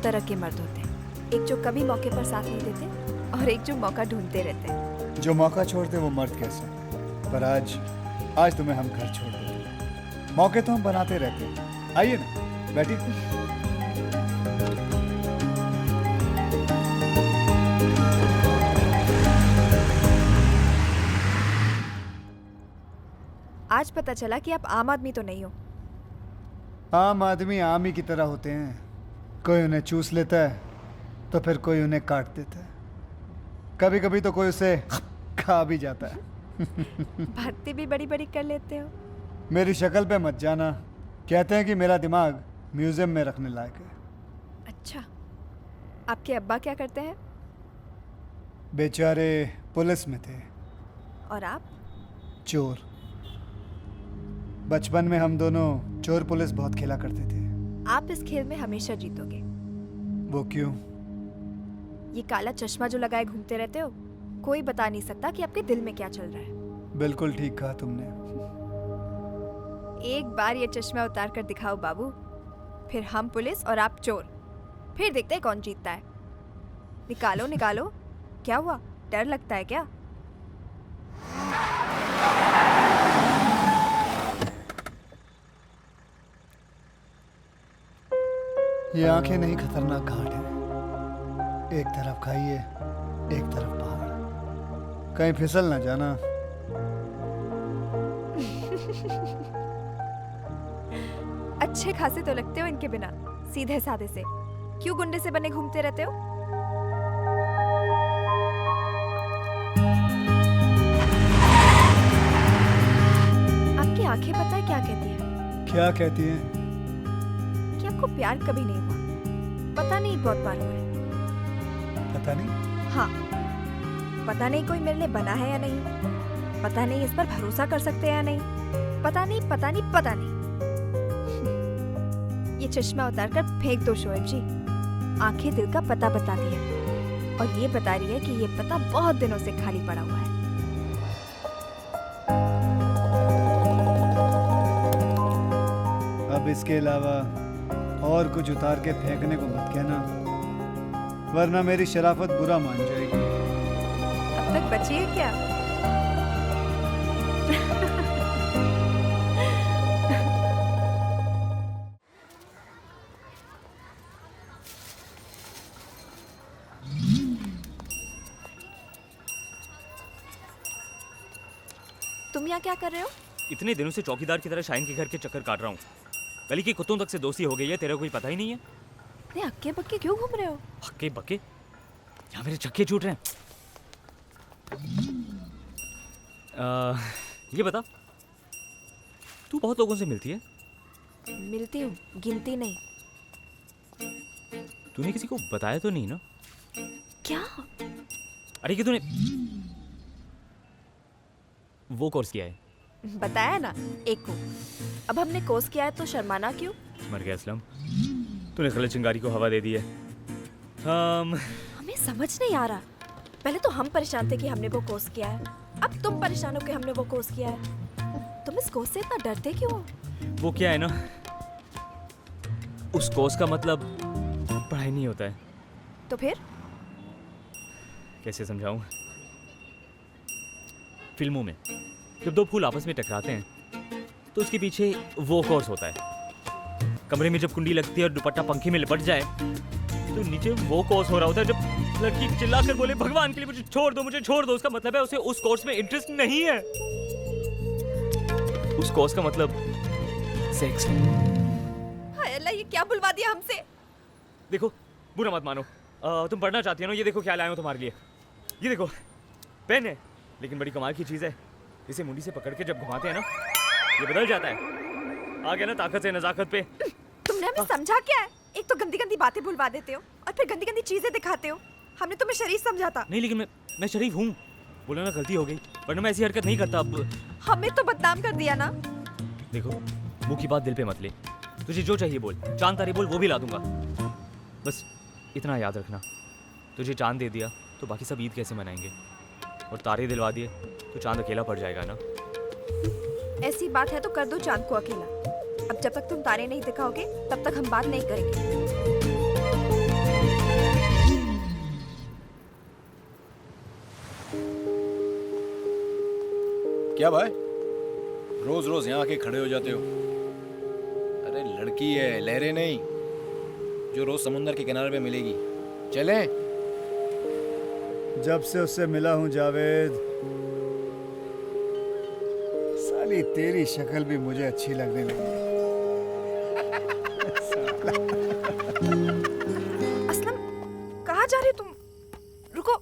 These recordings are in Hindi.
तरह के मर्द होते हैं, एक जो कभी मौके पर साथ नहीं देते और एक जो मौका ढूंढते रहते हैं। जो मौका छोड़ते वो मर्द कैसे, पर आज तुम्हें हम घर छोड़ देते। मौके तो हम बनाते रहते हैं। आइए ना, बैठिए। आज पता चला कि आप आम आदमी तो नहीं हो। आम आदमी आम ही की तरह होते हैं, कोई उन्हें चूस लेता है तो फिर कोई उन्हें काट देता है, कभी कभी तो कोई उसे खा भी जाता है। बातें भी बड़ी बड़ी कर लेते हो। मेरी शक्ल पे मत जाना, कहते हैं कि मेरा दिमाग म्यूजियम में रखने लायक है। अच्छा, आपके अब्बा क्या करते हैं? बेचारे पुलिस में थे। और आप? चोर। बचपन में हम दोनों चोर पुलिस बहुत खेला करते थे। आप इस खेल में हमेशा जीतोगे। वो क्यों? ये काला चश्मा जो लगाए घूमते रहते हो, कोई बता नहीं सकता कि आपके दिल में क्या चल रहा है। बिल्कुल ठीक कहा तुमने। एक बार ये चश्मा उतार कर दिखाओ बाबू, फिर हम पुलिस और आप चोर, फिर देखते हैं कौन जीतता है। निकालो निकालो। क्या हुआ, डर लगता है क्या? ये आंखें नहीं, खतरनाक घाट है। एक तरफ खाइए, एक तरफ पहाड़, कहीं फिसल ना जाना। अच्छे खासे तो लगते हो इनके बिना, सीधे साधे से। क्यों गुंडे से बने घूमते रहते हो? आपकी आंखें पता है क्या कहती है? क्या कहती हैं? कि आपको प्यार कभी नहीं हुआ। पता नहीं, बहुत बार हुआ है। पता नहीं। हाँ, पता नहीं कोई मेरे लिए बना है या नहीं, पता नहीं इस पर भरोसा कर सकते हैं या नहीं, पता नहीं पता नहीं पता नहीं। ये चश्मा उतार कर फेंक दो शोएब जी। आंखें दिल का पता बताती है, और ये बता रही है कि ये पता बहुत दिनों से खाली पड़ा हुआ है। अब इसके अलावा और कुछ उतार के फेंकने को मत कहना, वरना मेरी शराफत बुरा मान जाएगी। अब तक बची है क्या? तुम यहाँ क्या कर रहे हो? इतने दिनों से चौकीदार की तरह शाइन के घर के चक्कर काट रहा हूँ। गली के कुत्तों तक से दोस्ती हो गई है, तेरा कोई पता ही नहीं है। इतने हक्के बक्के क्यों घूम रहे हो? हक्के बक्के? यहाँ मेरे चक्के छूट रहे हैं। ये बता, तू बहुत लोगों से मिलती है? मिलती हूँ, गिनती नहीं। तूने किसी को बताया तो नहीं ना? क्या? अरे कि तूने वो कोर्स किया है? बताया ना, एक को। अब हमने कोर्स किया है तो शर्माना क्यों? मर गया असलम, तूने गलत चिंगारी को हवा दे दी है। हमें समझ नहीं आ रहा। पहले तो हम परेशान थे कि हमने वो कोर्स किया है, अब तुम परेशान हो कि हमने वो कोर्स किया है। तुम इस कोर्स से इतना डरते क्यों हो? वो क्या है ना, उस कोर्स का मतलब पढ़ाई नहीं होता है। तो फिर? कैसे समझाऊं? फिल्मों में जब दो फूल आपस में टकराते हैं तो उसके पीछे वो कोर्स होता है। कमरे में जब कुंडी लगती है और दुपट्टा पंखे में लिपट जाए तो नीचे वो कोर्स हो रहा होता है। जब लड़की चिल्लाकर बोले भगवान के लिए मुझे छोड़ दो, मुझे छोड़ दो, उसका मतलब है उसे उस कोर्स में इंटरेस्ट नहीं है। उस कोर्स का मतलब सेक्स है। हाय अल्लाह, ये क्या बुलवा दिया हमसे? देखो, बुरा मत मानो, तुम पढ़ना चाहती हो ना? ये देखो क्या लाया हूं तुम्हारे लिए। ये देखो, पेन है, लेकिन बड़ी कमाल की चीज है। इसे मुंडी से पकड़ के जब घुमाते हैं ना, ये बदल जाता है। आ गया ना ताकत से नजाकत पे। तुमने हमें समझा क्या है? एक तो गंदी गंदी बातें बुलवा देते हो और फिर गंदी गंदी चीजें दिखाते हो। हमने तुम्हें शरीफ समझा था। नहीं, लेकिन मैं शरीफ हूँ। बोला ना, गलती हो गई, वरना मैं ऐसी हरकत नहीं करता। अब हमें तो बदनाम कर दिया ना। देखो, मुंह की बात दिल पे मत ले। तुझे जो चाहिए बोल, चांद तारे बोल, वो भी ला दूंगा। बस इतना याद रखना, तुझे चांद दे दिया तो बाकी सब ईद कैसे मनाएंगे, और तारे दिलवा दिए तो चांद अकेला पड़ जाएगा ना। ऐसी बात है तो कर दो चांद को अकेला। अब जब तक तुम तारे नहीं दिखाओगे तब तक हम बात नहीं करेंगे। क्या भाई, रोज रोज यहाँ आके खड़े हो जाते हो? अरे लड़की है, लहरें नहीं, जो रोज समुंदर के किनारे पे मिलेगी। चलें? जब से उससे मिला हूं जावेद, साली तेरी शक्ल भी मुझे अच्छी लगने लगी। असलम, कहाँ जा रहे हो तुम? रुको।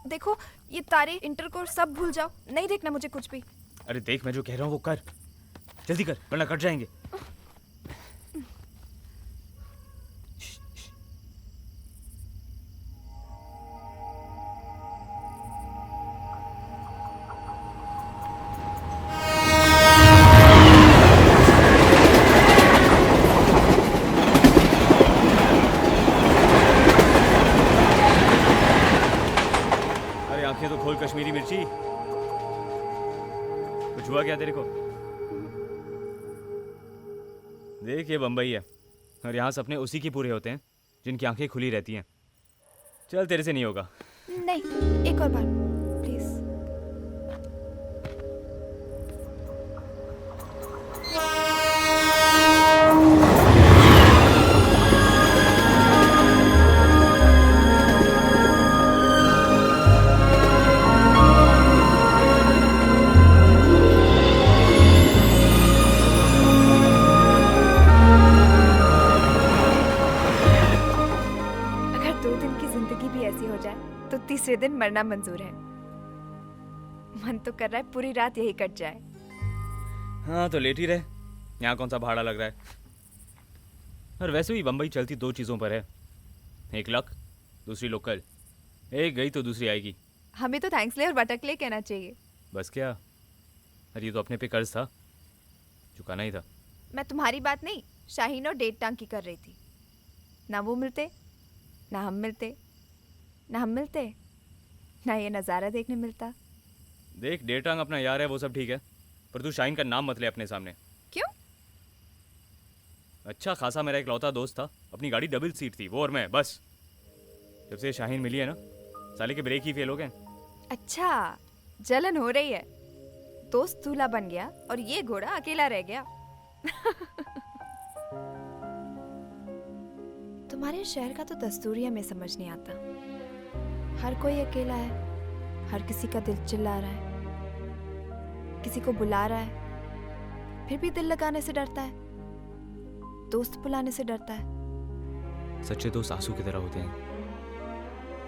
देखो ये तारे, इंटरकोर्स सब भूल जाओ, नहीं देखना मुझे कुछ भी। अरे देख, मैं जो कह रहा हूँ वो कर, जल्दी कर वरना कट जाएंगे। अरे आंखें तो खोल कश्मीरी मिर्ची, कुछ हुआ क्या तेरे को? देख ये बम्बई है और यहाँ सपने उसी की पूरे होते हैं जिनकी आंखें खुली रहती हैं। चल तेरे से नहीं होगा। नहीं, एक और बार प्लीज। अगर 2 दिन की जिंदगी भी ऐसी हो जाए तो तीसरे दिन मरना मंजूर है। मन तो कर रहा है पूरी रात यही कट जाए। हाँ तो लेट ही रहे, यहाँ कौन सा भाड़ा लग रहा है। और वैसे भी बम्बई चलती 2 चीज़ों पर है, एक लक, दूसरी लोकल। एक गई तो दूसरी आएगी। हमें तो थैंक्स ले और बटक ले कहना चाहिए। बस क्या, अरे ये तो अपने पे कर्ज था, चुकाना ही था। मैं तुम्हारी बात नहीं, शाहीन और डेट टांग की कर रही थी। ना वो मिलते, ना हम मिलते, ना हम मिलते, ना ये नज़ारा देखने मिलता। देख डेटांग अपना यार है, वो सब ठीक है, पर तू शाहीन का नाम मत ले अपने सामने। क्यों? अच्छा खासा मेरा एक लौता दोस्त था, अपनी गाड़ी डबल सीट थी, वो और मैं, बस। जब से शाहीन मिली है ना, साले के ब्रेक ही फेल हो गए। अच्छा, जलन हो रही है। दोस्त दूल्हा बन गया और ये घोड़ा अकेला रह गया। तुम्हारे शहर का तो दस्तूर ही हमें समझ नहीं आता। हर कोई अकेला है, हर किसी का दिल चिल्ला रहा है, किसी को बुला रहा है, फिर भी दिल लगाने से डरता है, दोस्त बुलाने से डरता है। सच्चे दोस्त आंसू की तरह होते हैं,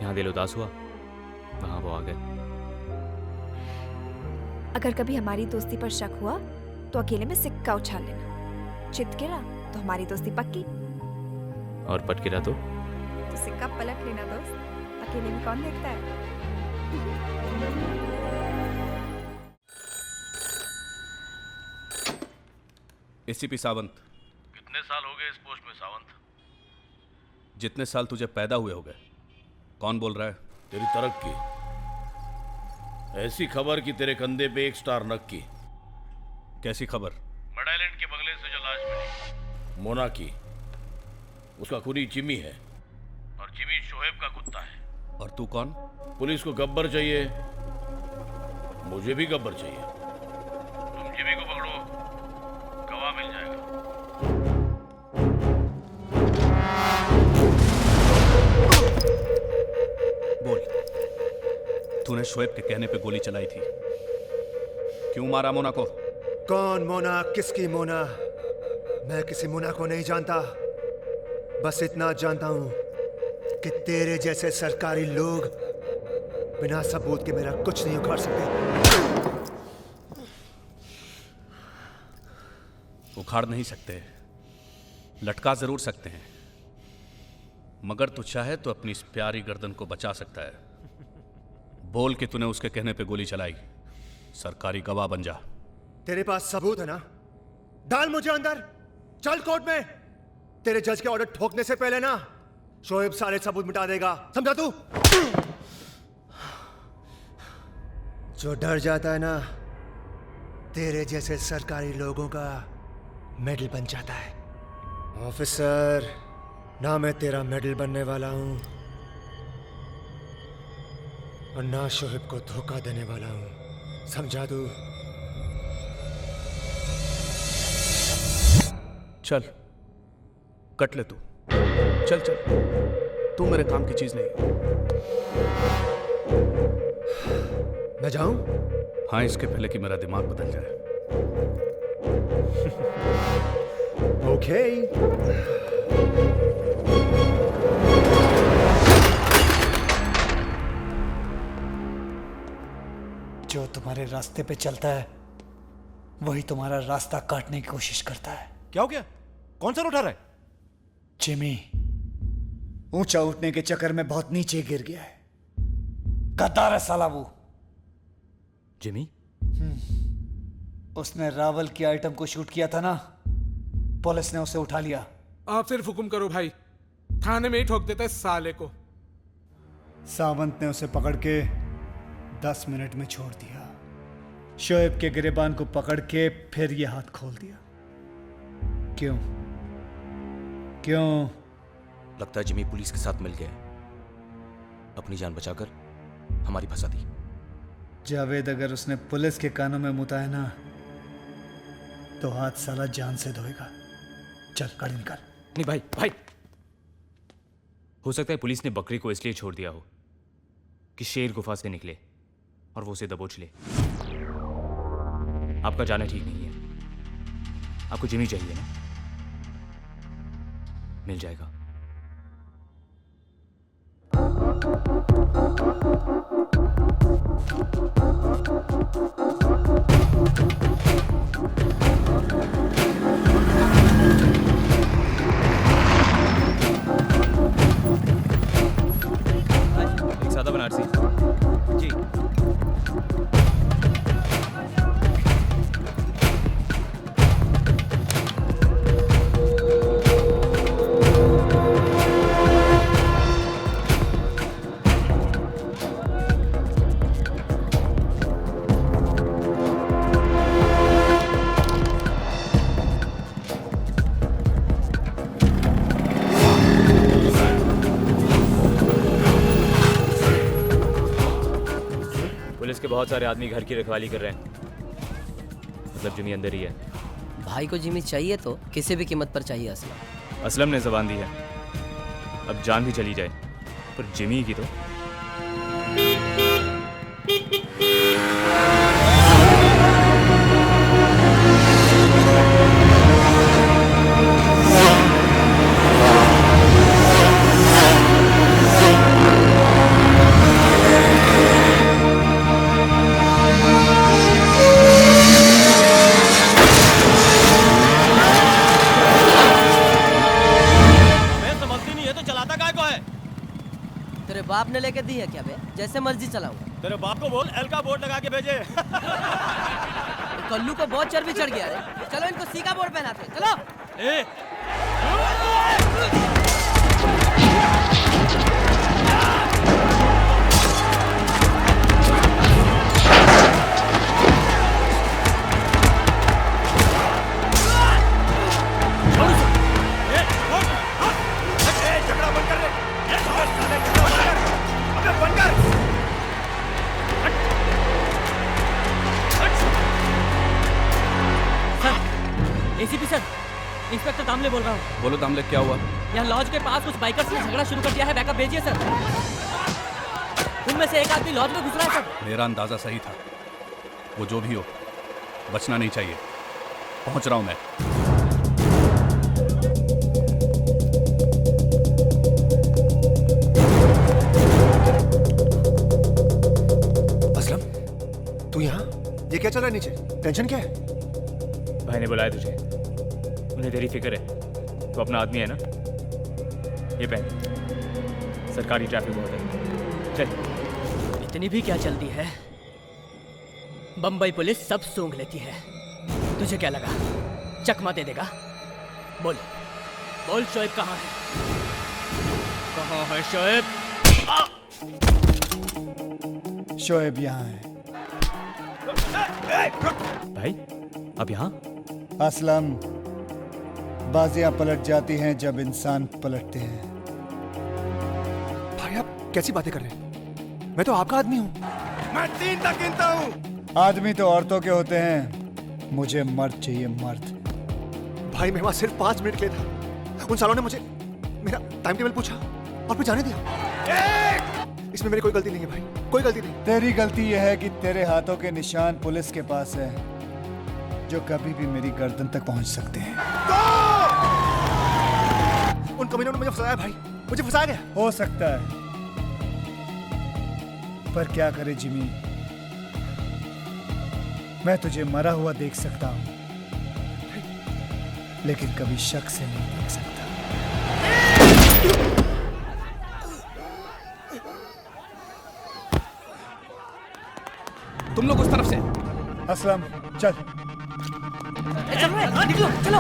यहाँ दिल उदास हुआ, वहाँ वो आ गए। अगर कभी हमारी दोस्ती पर शक हुआ तो अकेले में सिक्का उछाल लेना, चित गिरा तो हमारी दोस्ती पक्की, और पट गिरा तो सिक्का पलट लेना दोस्त, अकेले में कौन देखता है। एसीपी सावंत। कितने साल हो गए इस पोस्ट में सावंत? जितने साल तुझे पैदा हुए हो गए। कौन बोल रहा है? तेरी तरक्की, ऐसी खबर कि तेरे कंधे पे 1 स्टार नक्की। कैसी खबर? मड आइलैंड के बंगले से जो लाश मिली, मोना की, उसका खूनी जिमी है और जिमी शोएब का कुत्ता है। और तू कौन? पुलिस को गब्बर चाहिए, मुझे भी गब्बर चाहिए। तुम जिमी को पकड़ो, गवाह मिल जाएगा। बोल, तूने शोएब के कहने पे गोली चलाई थी, क्यों मारा मोना को? कौन मोना, किसकी मोना? मैं किसी मोना को नहीं जानता। बस इतना जानता हूं कि तेरे जैसे सरकारी लोग बिना सबूत के मेरा कुछ नहीं उखाड़ सकते। उखाड़ नहीं सकते, लटका जरूर सकते हैं, मगर तू चाहे तो अपनी इस प्यारी गर्दन को बचा सकता है। बोल कि तूने उसके कहने पे गोली चलाई, सरकारी गवाह बन जा। तेरे पास सबूत है ना? डाल मुझे अंदर, चल कोर्ट में। तेरे जज के ऑर्डर ठोकने से पहले ना शोएब सारे सबूत मिटा देगा, समझा तू? जो डर जाता है ना, तेरे जैसे सरकारी लोगों का मेडल बन जाता है। ऑफिसर, ना मैं तेरा मेडल बनने वाला हूं और ना शोएब को धोखा देने वाला हूं, समझा तू? चल कट ले तू, चल चल, तू मेरे काम की चीज नहीं। मैं जाऊं? हाँ, इसके पहले कि मेरा दिमाग बदल जाए। ओके। जो तुम्हारे रास्ते पे चलता है वही तुम्हारा रास्ता काटने की कोशिश करता है। क्या हो गया? कौन सा उठा रहा है? जिमी ऊंचा उठने के चक्कर में बहुत नीचे गिर गया है। गद्दार है साला वो। जिमी? उसने रावल की आइटम को शूट किया था ना, पुलिस ने उसे उठा लिया। आप सिर्फ हुक्म करो भाई, थाने में ही ठोक देता है साले को। सावंत ने उसे पकड़ के 10 मिनट में छोड़ दिया। शोएब के गिरेबान को पकड़ के फिर ये हाथ खोल दिया। क्यों क्यों? लगता है जिमी पुलिस के साथ मिल गया, अपनी जान बचाकर हमारी फंसा दी। जावेद अगर उसने पुलिस के कानों में मुता है ना, तो हाथ साला जान से धोएगा। चल गाड़ी निकाल। नहीं भाई, भाई हो सकता है पुलिस ने बकरी को इसलिए छोड़ दिया हो कि शेर गुफा से निकले और वो उसे दबोच ले। आपका जाना ठीक नहीं है। आपको जिमी चाहिए ना? मिल जाएगा। एक सादा बनारसी जी। पुलिस के बहुत सारे आदमी घर की रखवाली कर रहे हैं। मतलब जिमी अंदर ही है। भाई को जिमी चाहिए तो किसी भी कीमत पर चाहिए असलम। असलम ने जबान दी है, अब जान भी चली जाए पर जिमी की तो। तेरे बाप ने लेके दी है क्या बे? जैसे मर्जी चलाऊं। तेरे बाप को बोल एल का बोर्ड लगा के भेजे। कल्लू को बहुत चर्बी चढ़ गया है। चलो इनको सी का बोर्ड पहनाते हैं, चलो। ए! एसीपी सर, इंस्पेक्टर दामले बोल रहा हूँ। बोलो दामले, क्या हुआ? यहाँ लॉज के पास कुछ बाइकर्स ने झगड़ा शुरू कर दिया है, बैकअप भेजिए सर। उनमें से एक आदमी लॉज में घुस रहा है सर। मेरा अंदाजा सही था, वो जो भी हो बचना नहीं चाहिए। पहुंच रहा हूं मैं। असलम, तू यहाँ? ये क्या चल रहा है नीचे? टेंशन क्या है? भाई ने बुलाया तुझे, उन्हें तेरी फिक्र है। तो अपना आदमी है ना? ये पहन, सरकारी ट्रैफिक बहुत है। चल। इतनी भी क्या जल्दी है? बम्बई पुलिस सब सूंघ लेती है। तुझे क्या लगा चकमा दे देगा? बोल बोल, शोएब कहाँ है? कहाँ है शोएब? शोएब यहाँ है। भाई आप यहाँ? असलम, बाजियां पलट जाती हैं जब इंसान पलटते हैं। भाई आप कैसी बातें कर रहे हैं? मैं तो आपका आदमी हूँ। मैं 3 तक गिनता हूँ। आदमी तो औरतों के होते हैं, मुझे मर्द चाहिए, मर्द। भाई मैं वहां सिर्फ 5 मिनट के लिए था। उन सालों ने मुझे मेरा टाइम टेबल पूछा और फिर जाने दिया। इसमें मेरी कोई गलती नहीं है भाई, कोई गलती नहीं। तेरी गलती यह है कि तेरे हाथों के निशान पुलिस के पास है, जो कभी भी मेरी गर्दन तक पहुंच सकते हैं। उन कमीनों ने मुझे फंसाया भाई, मुझे फंसाया गया। हो सकता है, पर क्या करे जिमी, मैं तुझे मरा हुआ देख सकता हूं, लेकिन कभी शक से नहीं देख सकता। तुम लोग उस तरफ से। असलम चल। निकलो, चलो।